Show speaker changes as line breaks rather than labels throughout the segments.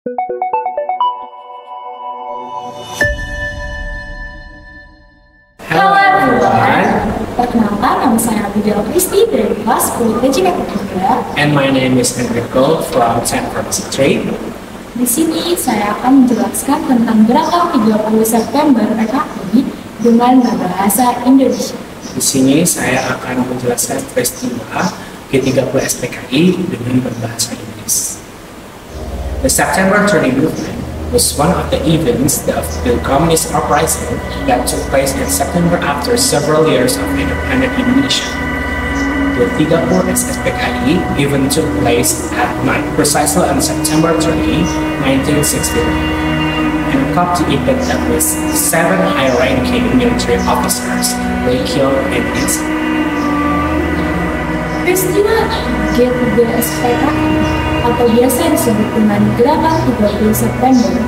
Hello everyone. Perkenalkan, nama saya Abigail Kristi dari kelas 10 PJK 3.
And my name is Enrico from San Francisco.
Di sini saya akan menjelaskan tentang gerakan 30 September PKI dengan bahasa Indonesia.
Di sini saya akan menjelaskan peristiwa G30 SPKI dengan berbahasa Inggris. The September 30 movement was one of the events of the communist uprising that took place in September after several years of independent Indonesia. The 30 SPKI event took place at night, precisely on September 30, 1969, and capped the event that was 7 high-ranking military officers were killed in incident.
Peristiwa G30 SPKI atau biasa disebut dengan Gerakan 30 September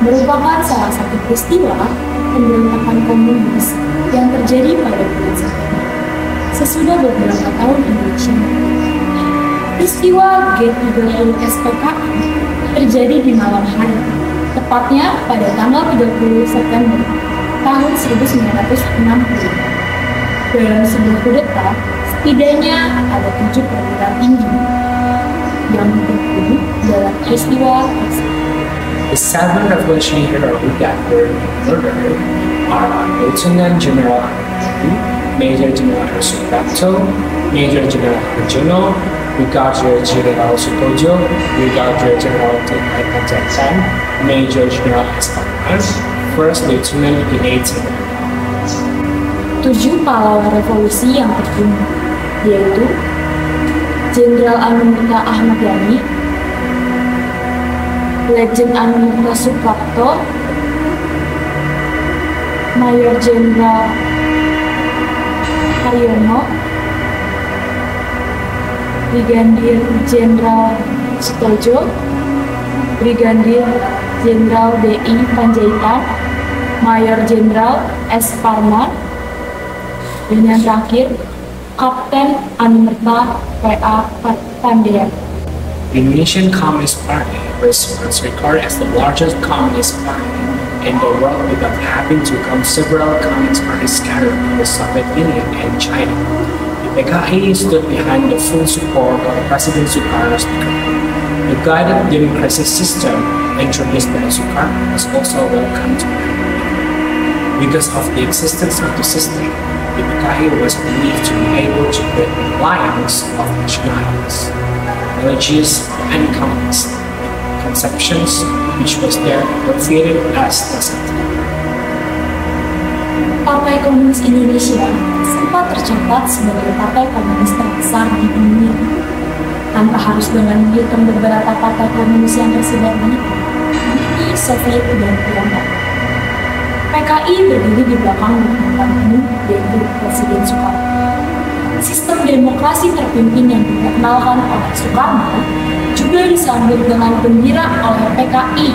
merupakan salah satu peristiwa pemberontakan komunis yang terjadi pada bulan September sesudah beberapa tahun Indonesia. Peristiwa G30 SPKI terjadi di malam hari, tepatnya pada tanggal 30 September tahun 1960. Dalam sebuah kudeta, setidaknya ada 7 perwira tinggi yang terbunuh dalam peristiwa tersebut.
The 7 revolutionary heroes that were murdered are Lieutenant General Major General Suprapto, Major General Arjuno, Brigadier General Sukojo, Brigadier General Tekaitan, Major General Esparman, First Lieutenant Pineda.
7 pahlawan revolusi yang terbunuh, yaitu Jenderal Anumita Ahmad Yani, Legend Anumita Suprapto, Mayor Jenderal Haryono, Brigadir Jenderal Sutojo, Brigadir Jenderal DI Panjaitan, Mayor Jenderal S. Parman, dan yang terakhir Kapten Anumerta P.A. Pandean.
The Indonesian Communist Party was once regarded as the largest communist party in the world, without having to become several communist parties scattered in the Soviet Union and China. The PKI stood behind the full support of President Sukarno's decree. The guided democracy system introduced by Sukarno was also welcomed by Indonesia. Because of the existence of the system, the PKI was believed to be able to create an alliance of nationalities, religious, and communist conceptions, which was there portrayed as the center.
Partai Komunis Indonesia sempat tercatat sebagai partai komunis terbesar di dunia, tanpa harus dengan menghitung beberapa partai komunis yang tersebar di Uni Soviet dan Tiongkok. PKI berdiri di belakang pemerintahan umum, yaitu Presiden Soekarno. Sistem demokrasi terpimpin yang dikenalkan oleh Soekarno juga disambut dengan gembira oleh PKI.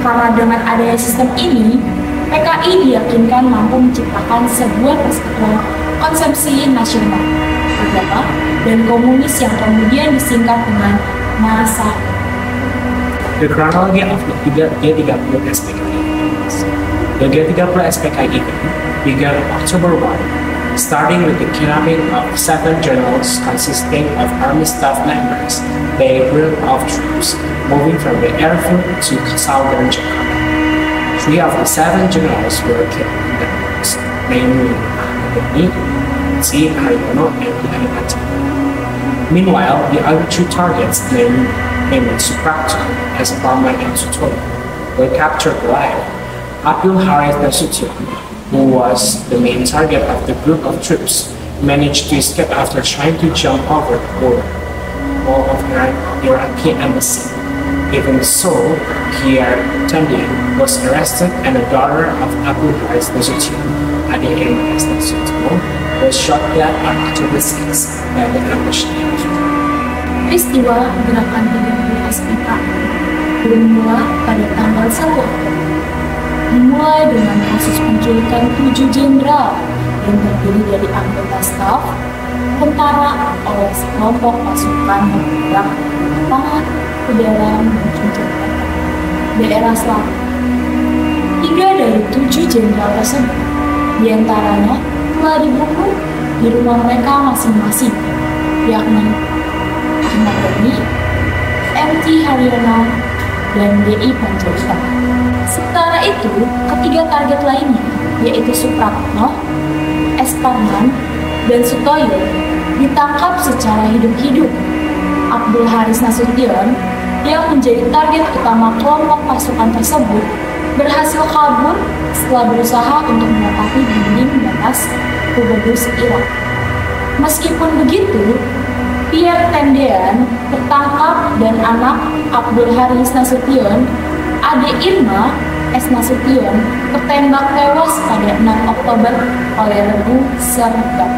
Karena dengan adanya sistem ini, PKI diyakinkan mampu menciptakan sebuah persatuan konsepsi nasional, agama, dan komunis yang kemudian disingkat dengan masa.
The chronology of the G30 SPKI. The G30 SPKI began on October 1, starting with the kidnapping of 7 generals consisting of army staff members by a group of troops moving from the airfield to southern Jakarta. 3 of the 7 generals were killed in the wars, namely Ahmad Yani, C. Haryono, and Anumita. Meanwhile, the other 2 targets, namely Suprapto, Esparman, and Sutoyo, were captured alive. Abdul Harith Nasution, who was the main target of the group of troops, managed to escape after trying to jump over the wall of Iraqi embassy. Even so, Kiar Tandian was arrested, and the daughter of Abdul Harith Nasution, Adi M.S. Nasution, was shot dead on October 6 by the ambushed.
Peristiwa Gerakan 30 SPKI bermula pada tanggal 1 Oktober, dimulai dengan kasus penculikan 7 jenderal yang terdiri dari anggota staf, tentara oleh sekelompok pasukan yang bergerak tangan ke dalam menuju Jakarta. daerah selatan. 3 dari 7 jenderal tersebut diantaranya telah dibunuh di rumah mereka masing-masing, yakni Ahmad Yani, M.T. Haryono, dan D.I. Panjaitan. Sementara itu, ketiga target lainnya, yaitu Supratno, S. Parman, dan Sutoyo, ditangkap secara hidup-hidup. Abdul Haris Nasution, yang menjadi target utama kelompok pasukan tersebut, berhasil kabur setelah berusaha untuk menempati dinding batas Kudus Irak. Meskipun begitu, Pierre Tendean tertangkap dan anak Abdul Haris Nasution, adik Irma S. Nasution, tertembak tewas pada 6 Oktober oleh Regu Sergap.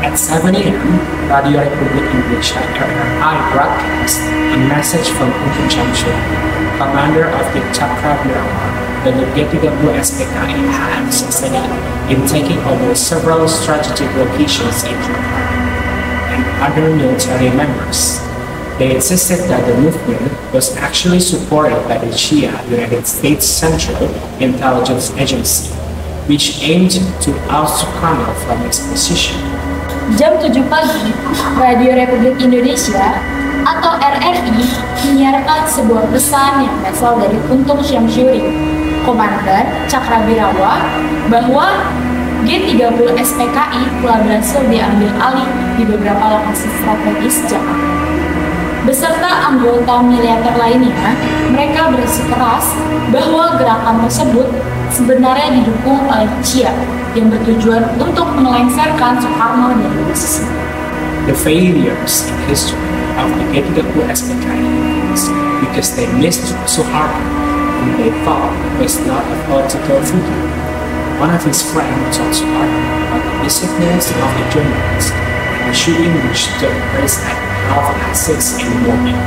At 7 a.m., Radio Republik Indonesia RRI broadcast a message from Untung Jamshid, commander of the Cakrawirawa, that the G30 SPKI had succeeded in taking over several strategic locations in Jakarta and other military members. They insisted that the movement was actually supported by the CIA, United States Central Intelligence Agency, which aimed to oust Sukarno from its position.
Jam 7 pagi, Radio Republik Indonesia atau RRI menyiarkan sebuah pesan yang berasal dari Untung Syamsuddin, Komandan Cakrawirawa, bahwa G30 SPKI telah berhasil diambil alih di beberapa lokasi strategis Jakarta. Beserta anggota militer lainnya, mereka bersikeras bahwa gerakan tersebut sebenarnya didukung oleh CIA yang bertujuan untuk melengsarkan Sukarno dari posisi.
The failures in history of the G30 SPKI is because they missed Suharto, whom they thought was not a political figure. One of his friends told Suharto about the disappearance of the journalists and the shooting which took place at 6:30 in the morning.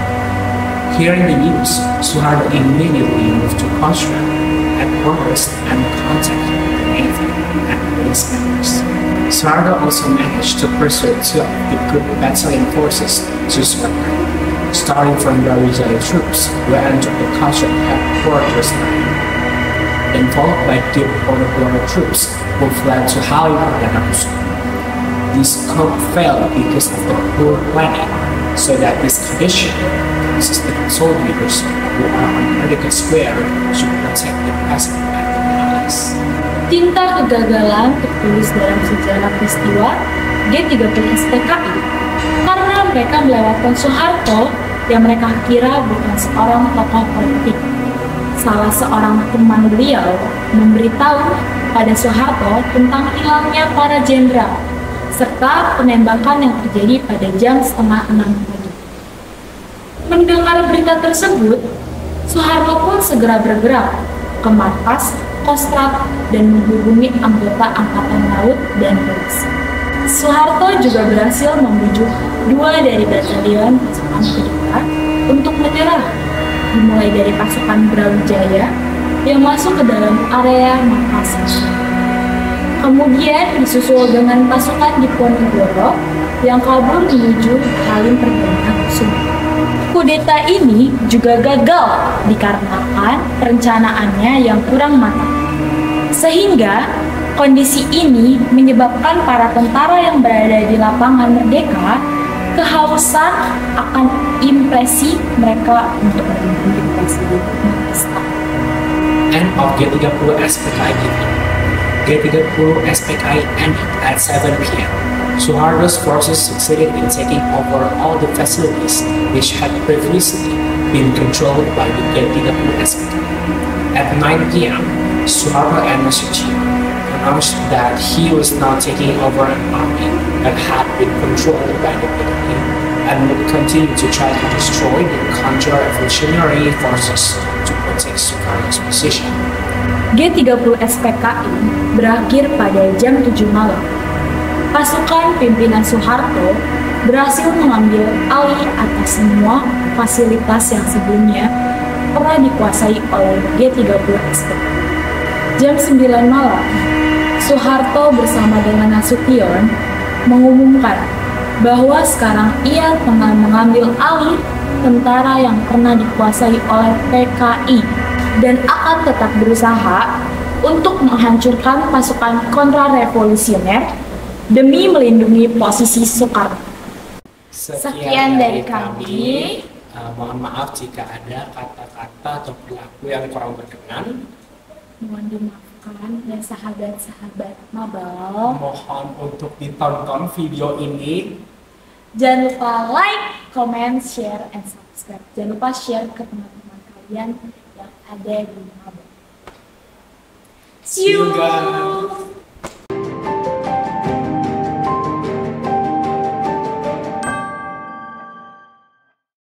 Hearing the news, Suharto immediately moved to Kostra at Hormuz and contacted the Navy and police members. Suharto also managed to persuade 2 of the group battalion forces to surrender, starting from Brawijaya troops who entered the Kostra headquarters line, then followed by the Ponorogo troops who fled to Halim dan Akusuk. This coup failed because of the poor planning, so that this condition causes the soldiers who are on Merdeka Square to protect the president and the allies.
Tinta kegagalan tertulis dalam sejarah peristiwa G30 SPKI karena mereka melewatkan Suharto yang mereka kira bukan seorang tokoh politik. Salah seorang teman beliau memberitahu pada Suharto tentang hilangnya para jenderal serta penembakan yang terjadi pada jam 5:30 pagi. Mendengar berita tersebut, Suharto pun segera bergerak ke markas, Kostrad, dan menghubungi anggota Angkatan Laut dan polisi. Suharto juga berhasil membujuk 2 dari batalion pasukan kedua untuk menyerah, dimulai dari pasukan Brawijaya yang masuk ke dalam area markas. Kemudian disusul dengan pasukan di Ponorogo yang kabur menuju Halim Perdana Kusuma. Kudeta ini juga gagal dikarenakan perencanaannya yang kurang matang. Sehingga kondisi ini menyebabkan para tentara yang berada di lapangan merdeka kehausan akan impresi mereka untuk melindungi Presiden Pakistan.
End of G30 SPKI evening. G30 SPKI ended at 7 p.m. Suharto's forces succeeded in taking over all the facilities which had previously been controlled by the G30 SPKI. At 9 p.m., Suharto and Nasution announced that he was now taking over an army that had been controlled by the PKI and would continue to try to destroy the counter-revolutionary forces to protect Sukarno's position.
G30 SPKI berakhir pada jam 7 malam. Pasukan pimpinan Suharto berhasil mengambil alih atas semua fasilitas yang sebelumnya pernah dikuasai oleh G30 SPKI. Jam 9 malam, Suharto bersama dengan Nasution mengumumkan bahwa sekarang ia tengah mengambil alih tentara yang pernah dikuasai oleh PKI dan akan tetap berusaha untuk menghancurkan pasukan kontrarevolusioner demi melindungi posisi Soekarno. Sekian dari kami.
Mohon maaf jika ada kata-kata atau perilaku yang kurang berkenan.
Mohon dimaafkan ya sahabat-sahabat Mabel.
Mohon untuk ditonton video ini.
Jangan lupa like, comment, share, and subscribe. Jangan lupa share ke teman-teman kalian yang ada di Mabel. See you guys.